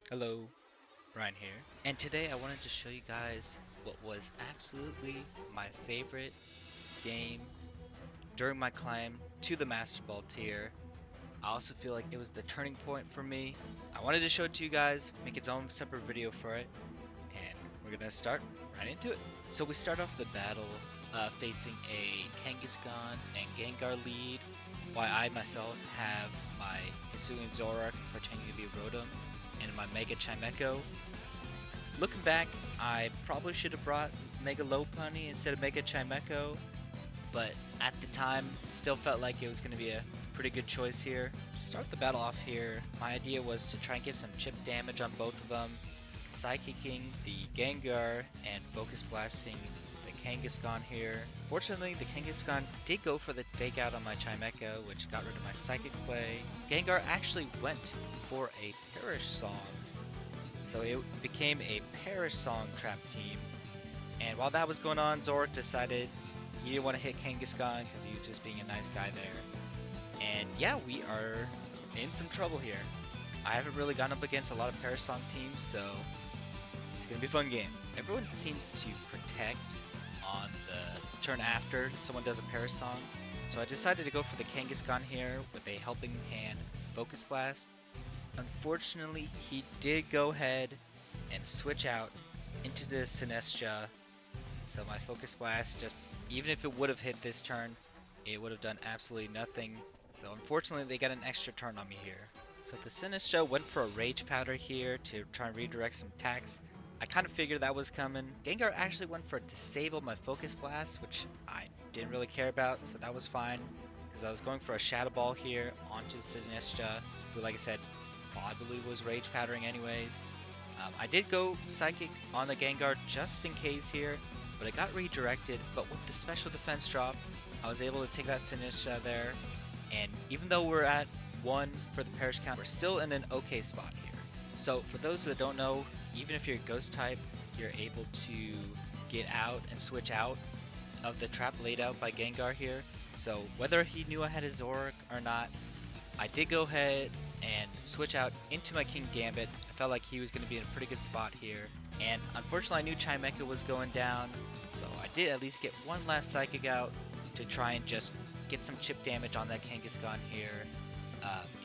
Hello, Ryan here. And today I wanted to show you guys what was absolutely my favorite game during my climb to the Master Ball tier. I also feel like it was the turning point for me. I wanted to show it to you guys, make its own separate video for it, and we're gonna start right into it. So we start off the battle facing a Kangaskhan and Gengar lead, while I myself have my Hisuian Zoroark pretending to be Rotom and my Mega Chimecho. Looking back, I probably should have brought Mega Lopunny instead of Mega Chimecho, but at the time, it still felt like it was going to be a pretty good choice here. To start the battle off here, my idea was to try and get some chip damage on both of them, Psychicking the Gengar and Focus Blasting the Kangaskhan here. Fortunately, the Kangaskhan did go for the Fake Out on my Chimecho, which got rid of my Psychic play. Gengar actually went for a Perish Song, so it became a Perish Song trap team. And while that was going on, Zoroark decided he didn't want to hit Kangaskhan because he was just being a nice guy there. And yeah, we are in some trouble here. I haven't really gone up against a lot of Perish Song teams, so it's going to be a fun game. Everyone seems to protect on the turn after someone does a Perish Song, so I decided to go for the Kangaskhan here with a Helping Hand Focus Blast. Unfortunately, he did go ahead and switch out into the Sinestcha, so my Focus Blast just, even if it would have hit this turn, it would have done absolutely nothing. So unfortunately, they got an extra turn on me here. So the Sinestcha went for a Rage Powder here to try and redirect some attacks. I kind of figured that was coming. Gengar actually went for disable my Focus Blast, which I didn't really care about, so that was fine. Because I was going for a Shadow Ball here onto Sinestcha, who, like I said, probably was Rage Powdering anyways. I did go Psychic on the Gengar just in case here, but it got redirected. But with the special defense drop, I was able to take that Sinistcha there. And even though we're at 1 for the Perish count, we're still in an okay spot here. So for those that don't know, even if you're Ghost type, you're able to get out and switch out of the trap laid out by Gengar here. So whether he knew I had a Zoroark or not, I did go ahead and switch out into my King Gambit. I felt like he was going to be in a pretty good spot here. And unfortunately, I knew Chimecho was going down, so I did at least get one last Psychic out to try and just get some chip damage on that Kangaskhan here.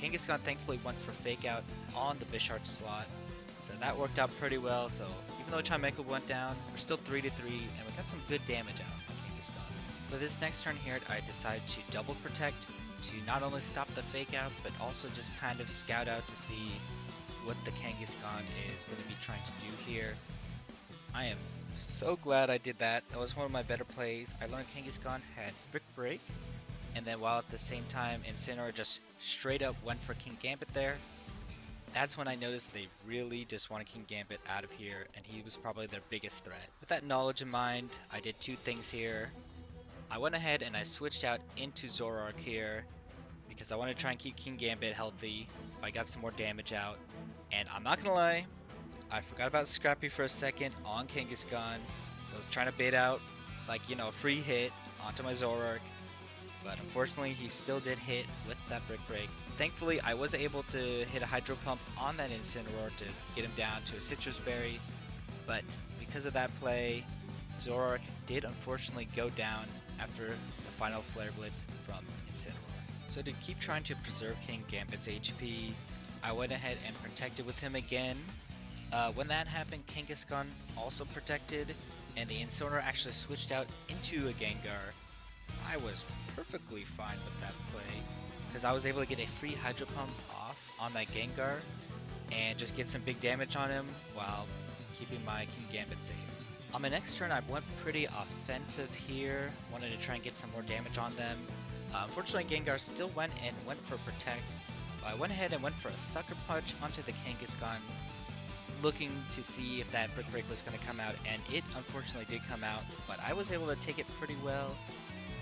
Kangaskhan thankfully went for Fake Out on the Bisharp slot, so that worked out pretty well. So even though Chimecho went down, we're still 3-3, and we got some good damage out on Kangaskhan. For this next turn here, I decided to double protect to not only stop the Fake Out, but also just kind of scout out to see what the Kangaskhan is going to be trying to do here. I am so glad I did that. That was one of my better plays. I learned Kangaskhan had Brick Break, and then while at the same time Incineroar just straight up went for King Gambit there, that's when I noticed they really just wanted King Gambit out of here, and he was probably their biggest threat. With that knowledge in mind, I did two things here. I went ahead and I switched out into Zoroark here, because I want to try and keep King Gambit healthy. I got some more damage out. And I'm not gonna lie, I forgot about Scrappy for a second on Kangaskhan. So I was trying to bait out, like, a free hit onto my Zoroark. But unfortunately, he still did hit with that Brick Break. Thankfully, I was able to hit a Hydro Pump on that Incineroar to get him down to a Citrus Berry. But because of that play, Zoroark did unfortunately go down after the final Flare Blitz from Incineroar. So to keep trying to preserve King Gambit's HP, I went ahead and protected with him again. When that happened, Kangaskhan also protected, and the Incineroar actually switched out into a Gengar. I was perfectly fine with that play, because I was able to get a free Hydro Pump off on that Gengar, and just get some big damage on him, while keeping my King Gambit safe. On my next turn, I went pretty offensive here, wanted to try and get some more damage on them. Unfortunately, Gengar still went for Protect, but I went ahead and went for a Sucker Punch onto the Kangaskhan, looking to see if that Brick Break was going to come out, and it unfortunately did come out, but I was able to take it pretty well,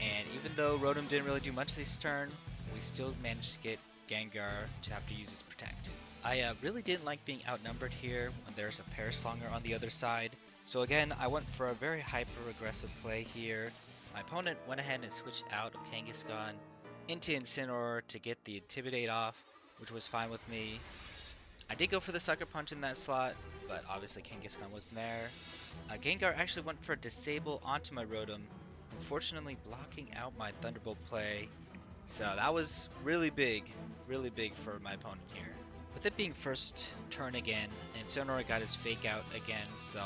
and even though Rotom didn't really do much this turn, we still managed to get Gengar to have to use his Protect. I really didn't like being outnumbered here when there's a Parasonger on the other side, so again, I went for a very hyper-aggressive play here. My opponent went ahead and switched out of Kangaskhan into Incineroar to get the Intimidate off, which was fine with me. I did go for the Sucker Punch in that slot, but obviously Kangaskhan wasn't there. Gengar actually went for a Disable onto my Rotom, unfortunately blocking out my Thunderbolt play. So that was really big for my opponent here. With it being first turn again, and Zoroark got his Fake Out again, so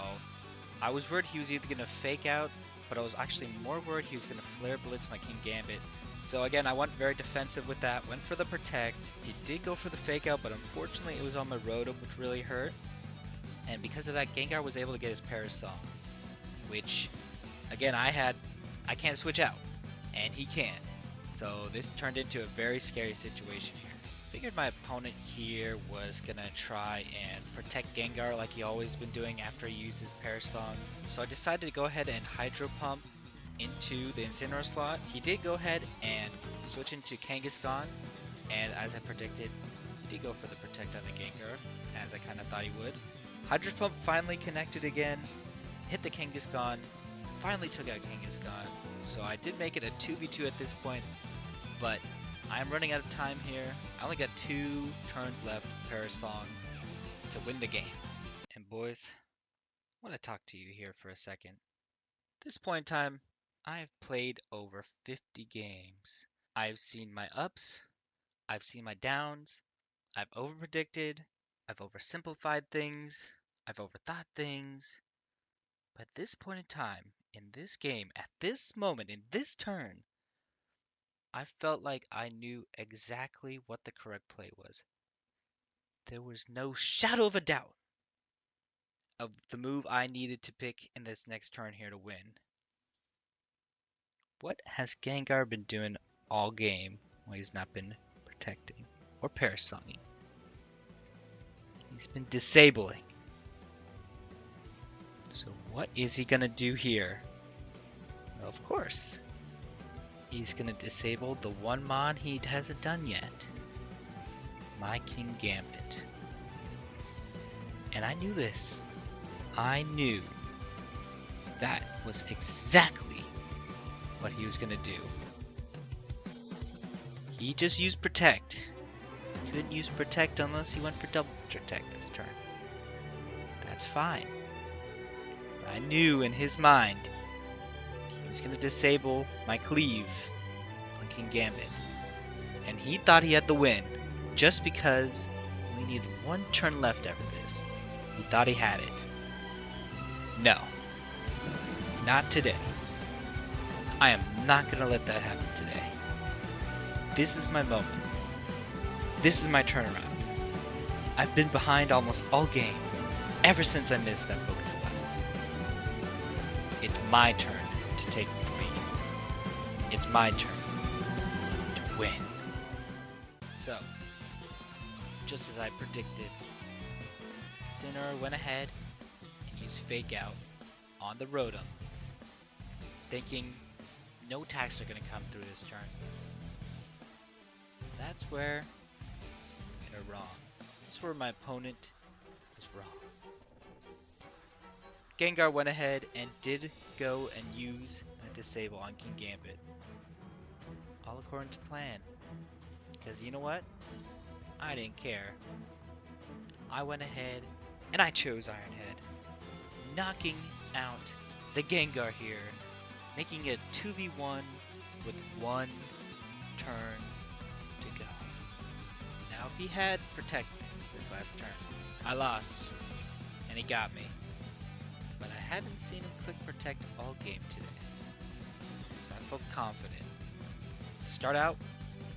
I was worried he was either going to Fake Out, but I was actually more worried he was going to Flare Blitz my King Gambit. So again, I went very defensive with that, went for the Protect. He did go for the Fake Out, but unfortunately it was on my Rotom, which really hurt. And because of that, Gengar was able to get his Parasong, which, again, I can't switch out, and he can. So this turned into a very scary situation here. Figured my opponent here was gonna try and protect Gengar like he always been doing after he uses Parasong. So I decided to go ahead and Hydro Pump into the Incineroar slot. He did go ahead and switch into Kangaskhan, and as I predicted, he did go for the Protect on the Gengar, as I kind of thought he would. Hydro Pump finally connected again, hit the Kangaskhan, finally took out Kangaskhan. So I did make it a 2v2 at this point, but I'm running out of time here. I only got 2 turns left with Parasong to win the game. And boys, I want to talk to you here for a second. At this point in time, I've played over 50 games. I've seen my ups, I've seen my downs, I've overpredicted, I've oversimplified things, I've overthought things. But at this point in time, in this game, at this moment, in this turn, I felt like I knew exactly what the correct play was. There was no shadow of a doubt of the move I needed to pick in this next turn here to win. What has Gengar been doing all game when he's not been protecting or parasonging? He's been disabling. So what is he gonna do here? Well, of course, he's gonna disable the one mon he hasn't done yet. My King Gambit. And I knew this. I knew that was exactly what he was gonna do. He just used Protect. Couldn't use Protect unless he went for double Protect this turn. That's fine. I knew in his mind he was gonna disable my Cleave on King Gambit. And he thought he had the win just because we needed 1 turn left after this. He thought he had it. No. Not today. I am not gonna let that happen today. This is my moment. This is my turnaround. I've been behind almost all game, ever since I missed that focus blast. It's my turn to take the lead. It's my turn to win. So, just as I predicted, Incineroar went ahead and used Fake Out on the Rotom, thinking no attacks are going to come through this turn. That's where they're wrong. That's where my opponent was wrong. Gengar went ahead and did go and use that Disable on King Gambit. All according to plan. Because you know what? I didn't care. I went ahead and I chose Iron Head, knocking out the Gengar here, making it 2v1 with 1 turn to go. Now if he had Protect this last turn, I lost, and he got me. But I hadn't seen him click Protect all game today, so I felt confident. To start out,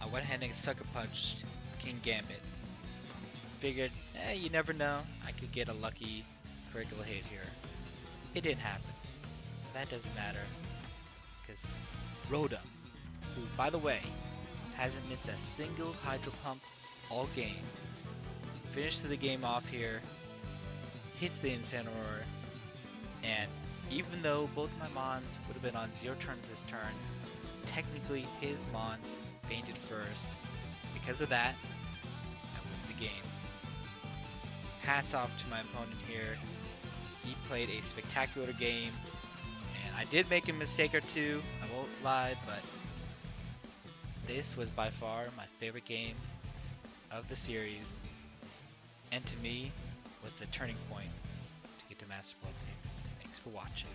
I went ahead and Sucker Punched King Gambit. Figured, you never know, I could get a lucky critical hit here. It didn't happen. That doesn't matter, because Rotom, who, by the way, hasn't missed a single Hydro Pump all game, finished the game off here, hits the Incineroar, and even though both my Mons would have been on 0 turns this turn, technically his Mons fainted first. Because of that, I win the game. Hats off to my opponent here. He played a spectacular game, and I did make a mistake or two, I won't lie, but this was by far my favorite game of the series. and to me was the turning point to get to Masterball tier. Thanks for watching.